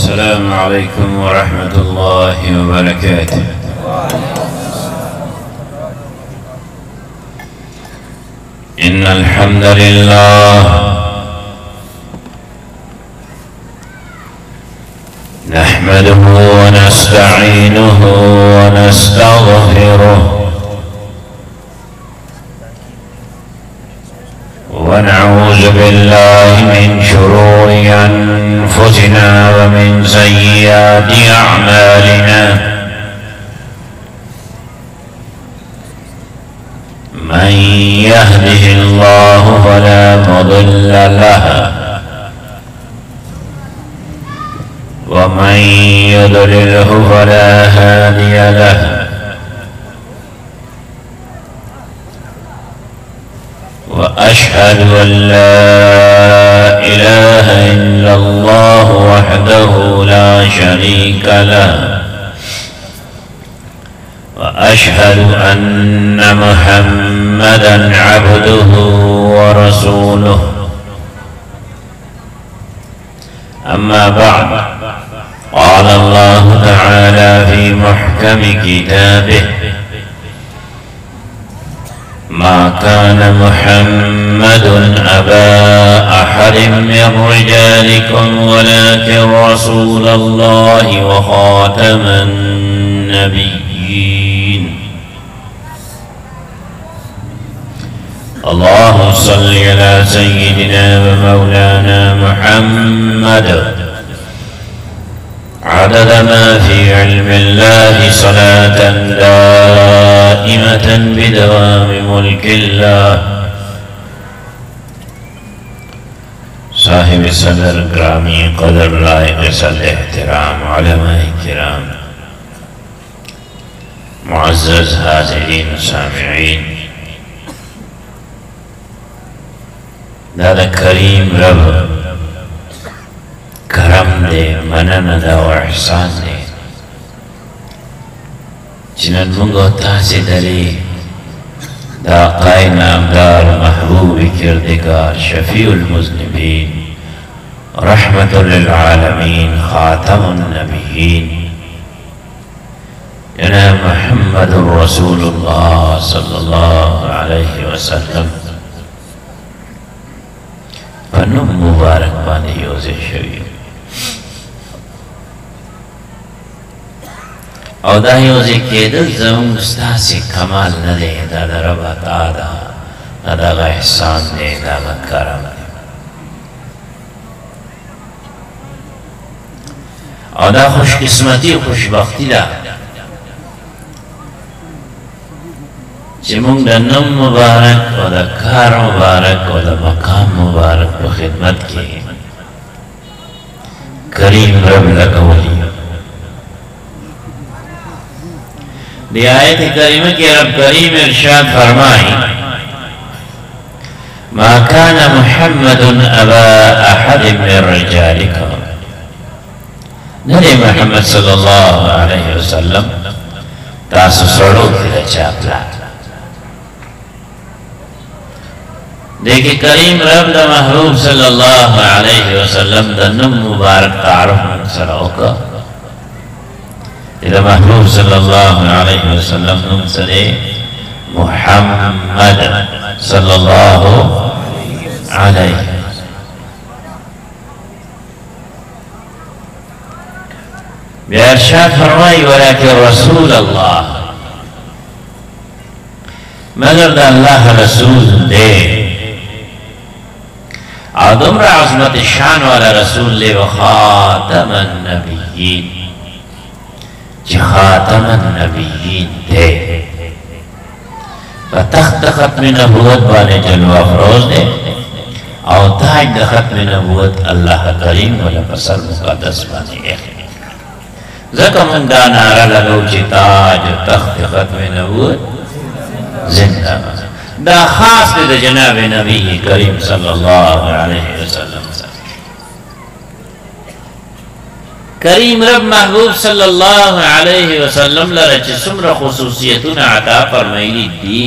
السلام عليكم ورحمة الله وبركاته. إن الحمد لله نحمده ونستعينه ونستغفره ونعوذ بالله من شرور أنفسنا ومن سيئات أعمالنا من يهده الله فلا مضل له ومن يضلله فلا هادي له وأشهد أن لا إله إلا الله وحده لا شريك له وأشهد أن محمدًا عبده ورسوله. أما بعد، قال الله تعالى في محكم كتابه: ما كان محمد أبا أحد من رجالكم ولكن رسول الله وخاتم النبيين. اللهم صل على سيدنا ومولانا محمد عدد ما في علم الله صلاة دائمة بدوام ملك الله. صاحب صدر گرامی قدر لائق صل احترام علماء کرام معزز حاضرین سامعین، دادا کریم رب کرم دے، منن دا و احسان دے، چنن منگو تاسی دلی دا قائن امدار محبوب کردگار شفیع المذنبین رحمت للعالمین خاتم النبیین جناب محمد رسول اللہ صلی اللہ علیہ وسلم پنم مبارک بانی یوز شوی او دا یوزی کېدل زمونږ ستاسې کمال نه دی، دا د رب عطا ده، دا دغه احسان دی، دا هغه کرم دی. او دا خوش قسمتی و خوشبختی ده چې مونږ د نوم مبارک او د کار مبارک او د مقام مبارک په خدمت کې کریم رب لګولی. دی آیت کریمہ کی رب کریم ارشاد فرمائی: ما كان محمد ابا احد من رجالکم، ندی محمد صلی اللہ علیہ وسلم تاسو سڑو کی رچا پلات. دیکھیں کریم رب دا محبوب صلی اللہ علیہ وسلم دا نم مبارک تعارف سرعو کا إذا محبوب صلى الله عليه وسلم نمسلي محمد صلى الله عليه بإرشاد فرمائي: ولكن رسول الله، مگر دا اللہ رسول دے عظم عظمت شان والا رسول لے وخاتم النبیین، چی خاتم النبیین دے بتخت ختم نبوت بانے جلو افروز دے او تاج دا ختم نبوت اللہ کریم والا پسر مقدس بانے اخی. ذکر من دا نارا لگو چی تاج تخت ختم نبوت زندہ دا خاص دے دا جناب نبی کریم صلی اللہ علیہ وسلم. کریم رب محبوب صلی اللہ علیہ وسلم لرچ سمر خصوصیتون عطا فرمائلی دی،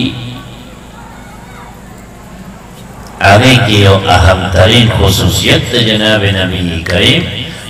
آگے کی اہم ترین خصوصیت جناب نبی کریم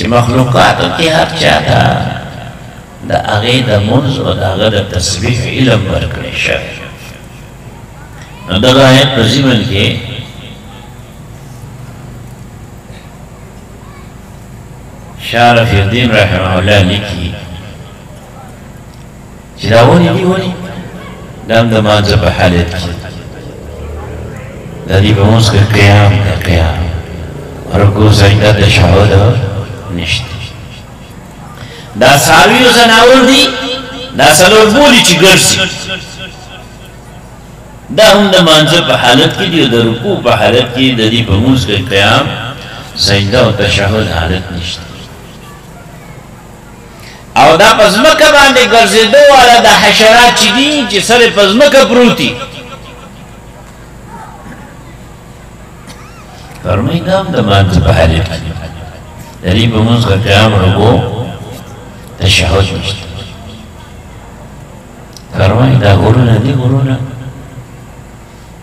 چې مخلوقاتو کې هر چا ته د هغې د منځ او د هغه د تسبیح علم ورکړی شوی. نو دغه آیت په ضمن کې شاه رفیع الدین رحمه الله لیکي چې دا ولې دي ولې دا هم د مانځه په حالت کې د دې په منځ کې قیام د قیام رکوع سجده تشهد نشته. دا څارویو ځناور دي دا څلور بولي چې ګرځي دا هم د مانځه په حالت کې دي او د رکوع په حالت کې د دې په منځ کې قیام سجده او تشهد حالت نشته. او دا په ځمکه باندې ګرځېدو والا دا حشرات چې دي چې سره په ځمکه پروت دي فرمایي دا هم د مانځه په حالت کې د دې په منځ کې قیام رکوع تشهد نشته. فرمایي دا غرونه دي غرونه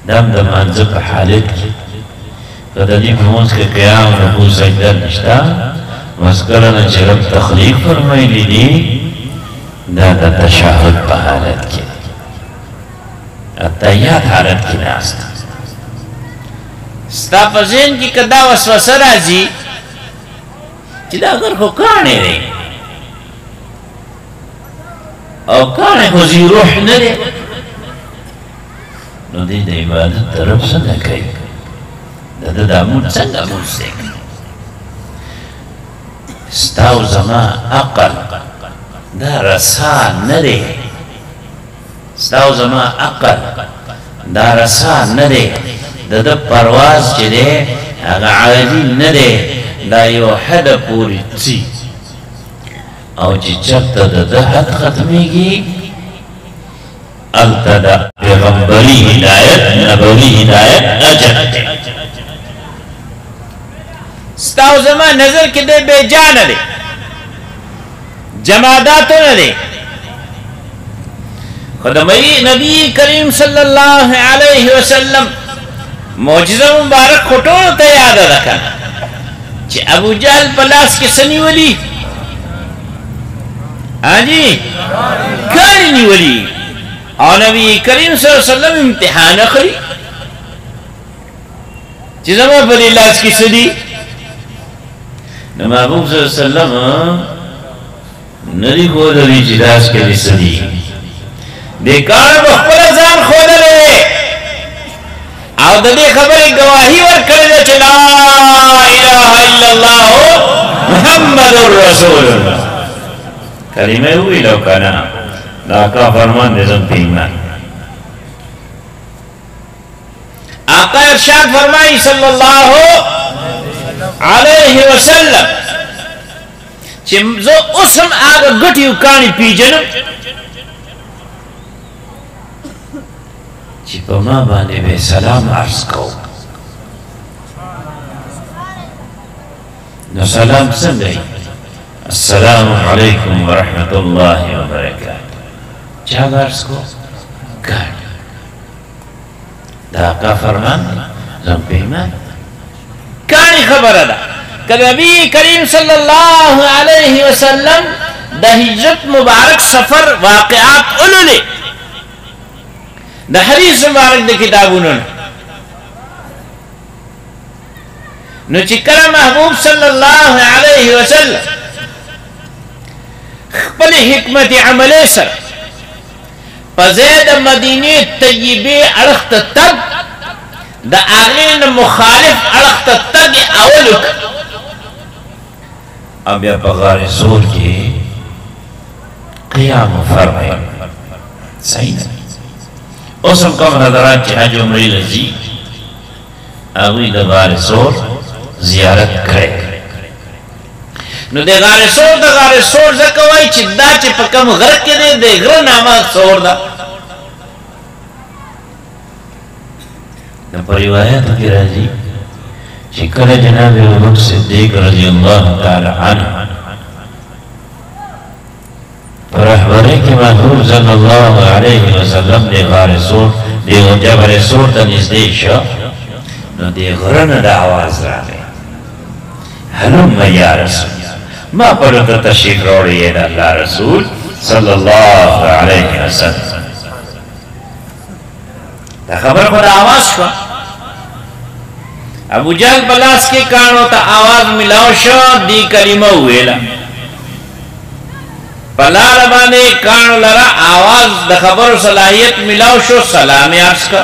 دا هم د مانځه په حالت کې که د دې په منځ کې قیام رکوع سجده نشته مسکرنا چې رب تخلیق فرمایلی دي دا د تشهد په حالت کې اتحیات حالت کې ناست. ستا په ذهن کې که دا وسوسه راځي چې دا اگر خو کاڼی دی او کاڼی خو ذي روح نه دی نو دی د عبادت طرف څنګه کوي د ده دا مونځ څنګه مونځ دی. ستاو زما عقل دا رسا نه دی ستاو زما عقل دا رسا نه دی د ده پرواز چې دی هغه عادي نه دی دا یو حد پورې ځي او چې چېرته د ده حد ختمیږي هلته د پیغمبري هدایت نبوي هدایت اجر دی. ستاو زما نظر کې دی بے جانه دی جماداتو نه دی خو د نبی کریم صلی الله علیه وسلم معجزه مبارک خو ټولو ته یاده ده که نه چې ابو جهل په لاس کې څه نیولي حاجي کاڼي نیولي او نبی کریم صلی الله علیه وسلم امتحان اخلي چې زما په دې لاس کې څه دي نو محبوب صلی اللہ علیہ وسلم ندی خودلی چی داس کے لسدی دیکھانا بخبر ازان خودلے او ددی خبر گواہی ورکردے چی لا الہ الا اللہ محمد الرسول اللہ کلمہ ہوئی لو کنا لاکا فرمان دیزم پیمان. آقا ارشاد فرمائی صلی اللہ علیہ وسلم چې زه اوس هم هغه ګټې کاڼي پیژنم چې په ما باندې به سلام عرض کوم نو سلام څنګه وي السلام علیکم ورحمة الله وبرکاته چا به عرض کوم کاڼي دا آقا فرمان زم پیمان کانی خبر دا کہ نبی کریم صلی اللہ علیہ وسلم دا ہجرت مبارک سفر واقعات علولے دا حدیث مبارک دا کتابونن نو چکر محبوب صلی اللہ علیہ وسلم خپل حکمت عملے سر پزید مدینی طیبی اڑخت تب دا آغین مخالف اڑخت تگ اولک اب یا پغار سور کی قیام فرمائے صحیح نا اسم کم نظران چی حج عمری لزی اگوی دا غار سور زیارت کرے نو دے غار سور زکوائی چی دا چی پکم غرق کے دے غر ناما سور دا پر روایت کی راضی شکل جناب ابوبکر صدیق رضی اللہ تعالی عنہ پر رہبری کی محبوب صلی اللہ علیہ وسلم دے غار سور دے جبل سور تا نزدے شا نو دے غرن دا آواز را گئے حلوم یا رسول ما پڑھتا تشریف روڑی ہے اللہ رسول صلی اللہ علیہ وسلم. تا خبر خدا آواز شوا ابو جہل بلاس کے کانو تا آواز ملاو شو دی کلمہ ہوئیلا پلار بانے کانو لرا آواز دا خبر صلاحیت ملاو شو سلام عرض کا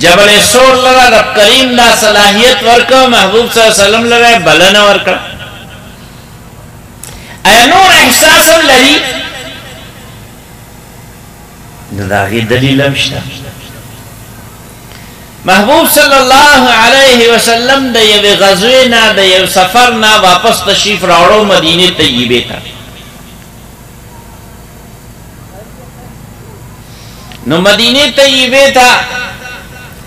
جبل سور لرا رب کریم دا صلاحیت ورکا محبوب صلی اللہ علیہ وسلم لرا بلن ورکا اے نور احساس لری داغی دلیل امشتا محبوب صلی اللہ علیہ وسلم دا یو غزوینا دا یو سفرنا واپس تشریف راوڑو مدینہ طیبے تا نو مدینہ طیبے تا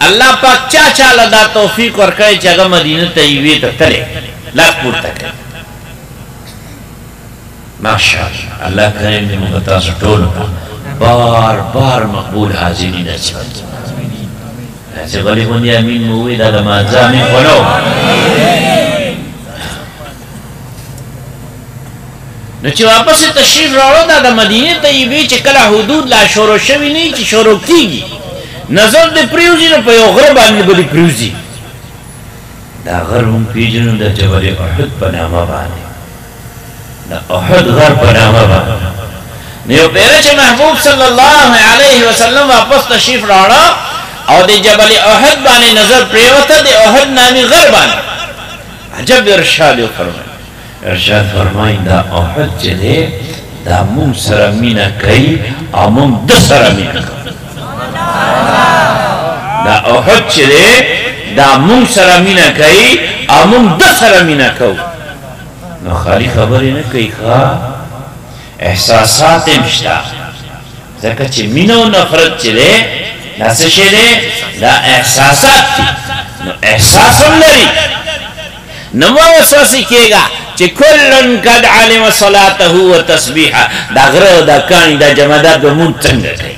اللہ پاک چاچا لدا توفیق ورکڑے چاگا مدینہ طیبے تا تلے لاکھ پورتا کرے ماشاءاللہ اللہ کریم نے مغتا سٹول بار بار مقبول حاضرین نصیب ایسے غلی بندی امین مووی دا دمازہ امین خونو نوچی واپس تشریف راڑو دا مدینہ طیبی چی کلا حدود لا شورو شوی نہیں چی شورو کی گی نظر دے پریوزی نا پا یو غرب آنی بلی پریوزی دا غرب ہم پیجنو دا جبل احد پنامہ بانے دا احد غرب پنامہ بانے نیو پیرے چھ محبوب صلی اللہ علیہ وسلم واپس تشریف راڑا اور دے جبل احد بانے نظر پریوتا دے احد نامی غر بانے عجب ارشاد فرمائی ارشاد فرمائی دا احد چھ دے دا مون سرمینہ کئی آمون دس سرمینہ کئی دا احد چھ دے دا مون سرمینہ کئی آمون دس سرمینہ کئی نو خالی خبری نہ کئی خواہ احساسات امشتا زکا چی مینو نفرت چلے نا سشے دے دا احساسات تی نو احساسم لری نمو وسوسی کیے گا چی کلن قد علم صلاتہو و تسبیحا دا غرہ دا کانی دا جمعدات و منتنگ گئی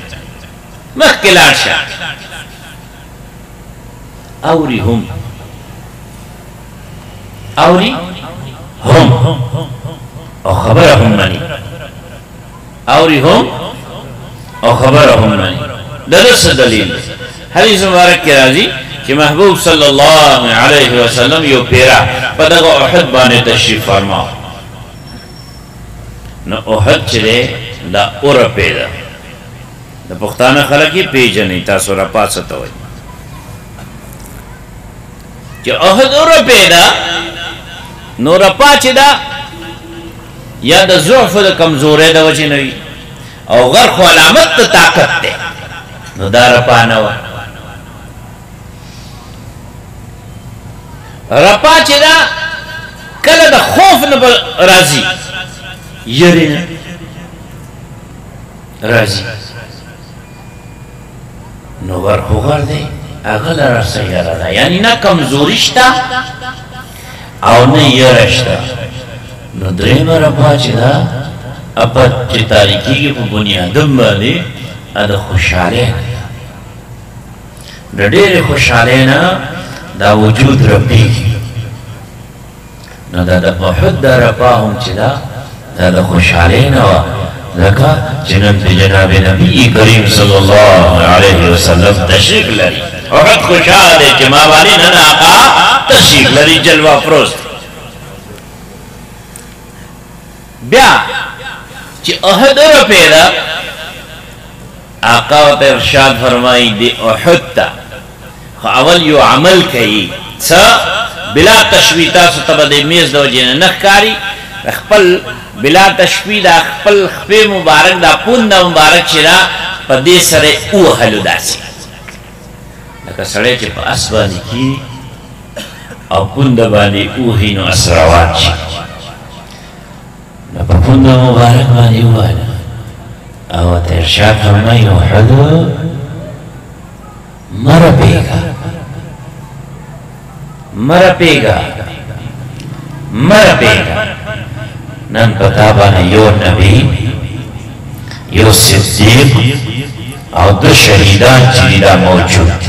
مخکلار شا اوری ہم اوری ہم او خبر ہم منی اوری ہم او خبر ہم منی درس دلیل حدیث مبارک کے راضی کہ محبوب صلی اللہ علیہ وسلم یو پیرا پدغ احد بانے تشریف فرماؤ نو احد چلے دا اور پیدا دا پختانہ خلقی پیجا نہیں تاسو رپا ستوئی کہ احد اور پیدا نو رپا چدا یا دا ضعف دا کمزورے دا وجہ نوی او غرق و علامت دا طاقت دے نو دا رپا نوا رپا چی دا کل دا خوف نبا رازی یری نا رازی نو غرق و غر دے اغل رسا یرا دا یعنی نا کمزورشتا او نا یرشتا نو دریم رپا چی دا اپا چی تاریکی کی پا بنیادم بالی ادا خوشحالے دا دیر خوشحالے نا دا وجود ربی کی نو دا احد دا رپا ہم چی دا خوشحالے نوا لکا جنب جناب نبی کریم صلی اللہ علیہ وسلم تشریف لری احد خوشحالے چی مابالی نن آقا تشریف لری جلوہ پروست بیا چی احد رو پیدا آقا و ارشاد فرمائی دی احد تا اول یو عمل کئی سا بلا تشویتا سا تبا دی میز دو جن نخکاری اخپل بلا تشوید اخپل خفی مبارک دا پون دا مبارک چرا پا دی سر او حلو داسی لکا سڑے چی پا اسبانی کی او پون دا بانی او ہینو اسروان چی پا پون دا مبارک بانی او حلو او ترشاد فرمائی احدو مر پیگا مر پیگا مر پیگا نن پتابانا یو نبی یو صدیق او دو شہیدان چیدہ موجود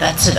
that's it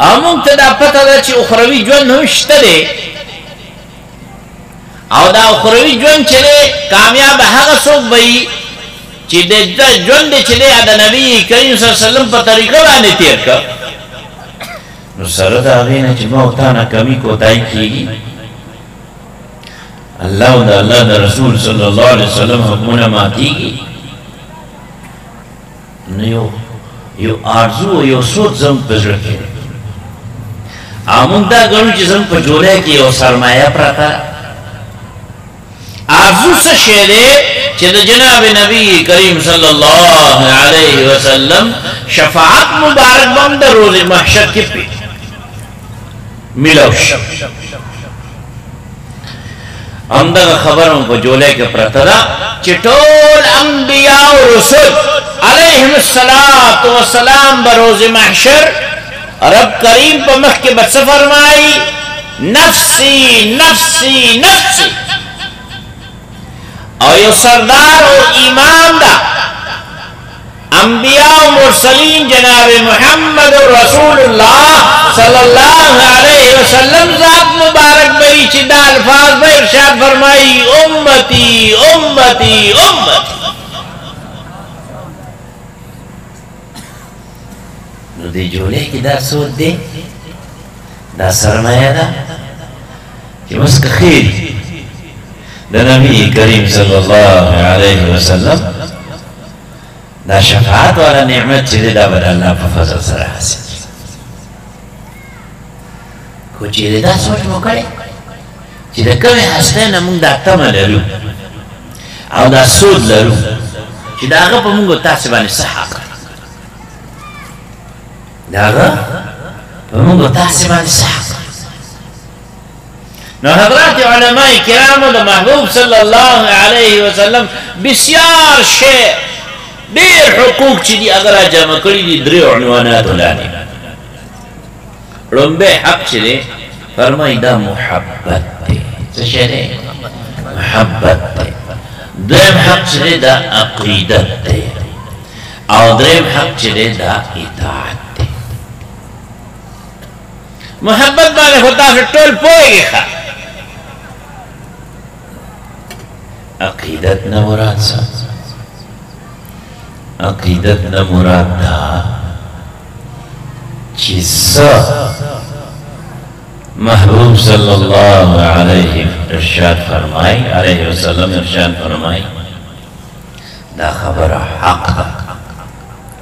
امون ته دا پته ده چې اخروي ژوند هم شته دی او دا اخروي ژوند چې دی کامیاب هغه څوک وي چې د ژوند چې دی د نبی کریم صلی الله علیه وسلم په طریقه باندې تیر کړ نو سره د هغې نه چې ما او تا نه کمی کوتاهي کېږي الله او د الله د رسول صلی الله علیه وسلم حکمونه ماتېږي نو یو آرزو یو سوچ زموږ په زړه کې دی او موږ دا ګڼو چې زموږ په جوړه کې یو سرمایه پرته آرزو څه شی دی چې د جناب نبی کریم صلی الله علیه وسلم شفاعت مبارک به هم د روز محشر کې ملو شي همدغه خبره هم په جوله کې پرته ده چې ټول انبیاء او رسل علیهم السلام به روز محشر رب کریم په مخ کې به څه فرمایي نفسی نفسی نفسی او یو سردار او امام دا انبیاء و مرسلین جناب محمد رسول اللہ صلی اللہ علیہ وسلم ذات مبارک بھئی چی دا الفاظ بھئی ارشاد فرمائی امتی امتی امتی نو دی جولے کی دا سود دے دا سرمایہ دا چی مسک خیر دا نبی کریم صلی اللہ علیہ وسلم دا شفاعت والا نعمت چی دا بدا اللہ پا فضل سر حاصل کو چی دا سوچ مو کرے چی دا کمی حسنین مونگ دا تم لرو او دا سود لرو چی دا آغا پا مونگو تاسبانی صحا کر دا آغا پا مونگو تاسبانی صحا کر نو حضرات علماء کرام دا محبوب صلی اللہ علیہ وسلم بسیار شئ دیر حقوق چی دی اگر جمع کری دی دری عنوانات لانی رنبے حق چی دی فرمائی دا محبت دی سشے دی محبت دی درم حق چی دی دا عقیدت دی او درم حق چی دی دا اطاعت دی محبت بانے خطا سے ٹول پوئے گی خواہ عقیدت نا مراد سا عقیدت نا مراد دا چیزا محبوب صلی اللہ علیہ ارشاد فرمائی علیہ وسلم ارشاد فرمائی دا خبر حق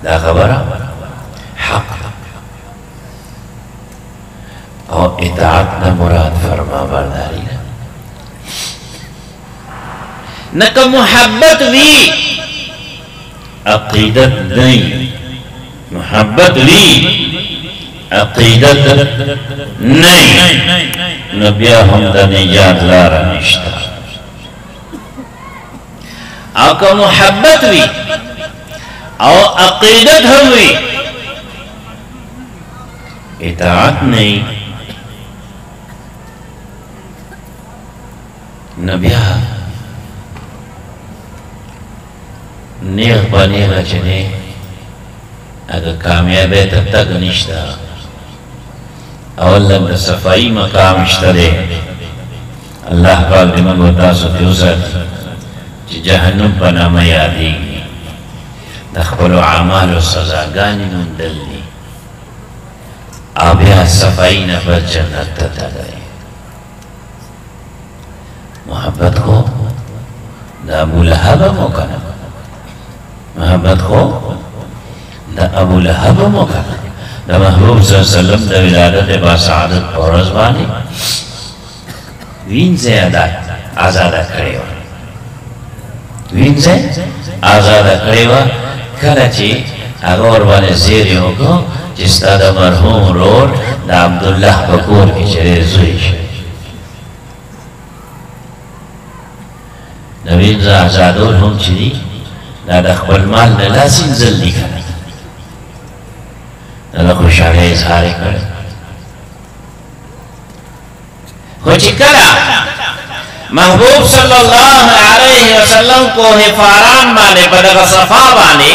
دا خبر حق اور اطاعت نا مراد فرما برداری نکا محبت بھی عقیدت نہیں محبت بھی عقیدت نہیں نبیہ حمدہ نجات لارا نشتا آقا محبت بھی او عقیدت ہوئی اطاعت نہیں نبیہ نیغ پا نیغ چنے اگر کامیابی تب تک نشتا اول لگ صفائی مقام اشتا دے اللہ پاک دماغ و تاسو تیوزت چی جہنم پا نام یادی دخبلو عمال و سزاگانی نندل دی آبیا صفائی نفر جنت تتا دے محبت کو دا ابو لہب موکنا محبت کو دا ابو لہب موکنا دا محبوب صلی اللہ علیہ وسلم دا ولادت با سعادت پورز بانی وین سے آزادہ کرے ہوا وین سے آزادہ کرے ہوا کلچی اگر بانے زیری ہوگو جستا دا مرحوم رور دا عبداللہ بکور کی چرے زوی شد نبین زا آزادون ہم چلی دا دا خبر مال نلاسین زلدی کرنے دا خوشحالی اظہاری کرنے خوچی کرا محبوب صلی اللہ علیہ وسلم کو حفاران بانے پدغ صفا بانے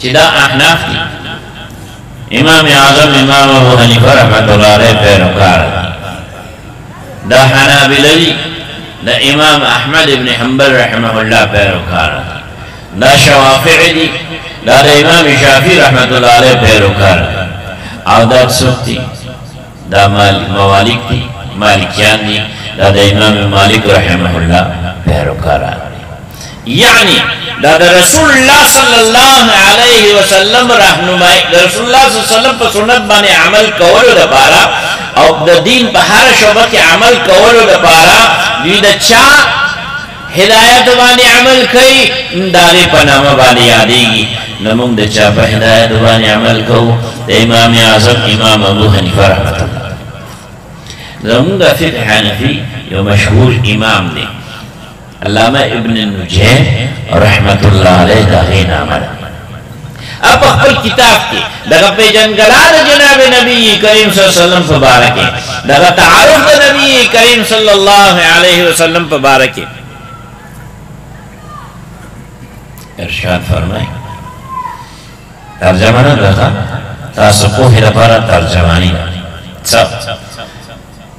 چې دا احناف دي امام اعظم امام ابو حنیفه رحمت الله علیه پیروکار دا حنابلہ دي دا امام احمد ابن حنبل رحمه الله پیروکار دا شوافعی دي دا امام شافعی رحمت الله علیه پیروکار او دا سوتی دا موالک دي مالکیان دي دا امام مالک رحمه الله پیروکار یعنی دا رسول اللہ صلی اللہ علیہ وسلم رہنمائی رسول اللہ صلی اللہ علیہ وسلم پر سنت بانے عمل کولو دا پارا او دا دین پا ہر شعبہ کے عمل کولو دا پارا دوی دا چا ہدایت بانے عمل کئی داغی پا نام بانے یادے گی نمونگ دا چا پا ہدایت بانے عمل کو دا امام اعظم امام ابو حنیفہ رحمت اللہ نمونگ دا فقہ حنفی یو مشہور امام دے علامہ ابن النجیم رحمت اللہ علیہ داغین عمل اب اخبر کتاب کی دغا پہ جنگلان جناب نبی کریم صلی اللہ علیہ وسلم فبارکے دغا تعارف نبی کریم صلی اللہ علیہ وسلم فبارکے ارشاد فرمائے ترجمانہ رکھا تاسقو ہرپارا ترجمانی سب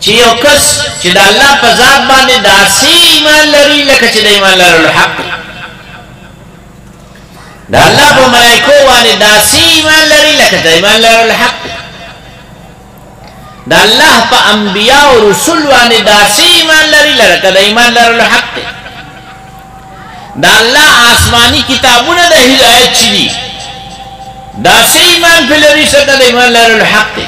چی یو کس چی دا اللہ پا ذات بانے داسی ایمان لری لکا چی دا ایمان لر الحق دا اللہ پا ملائکو بانے داسی ایمان لری لکا دا ایمان لر الحق دا اللہ پا انبیاء و رسول بانے داسی ایمان لری لکا دا ایمان لر الحق دا اللہ آسمانی کتابون دا ہدایت چی دی داسی ایمان پہ لری سکا دا ایمان لر الحق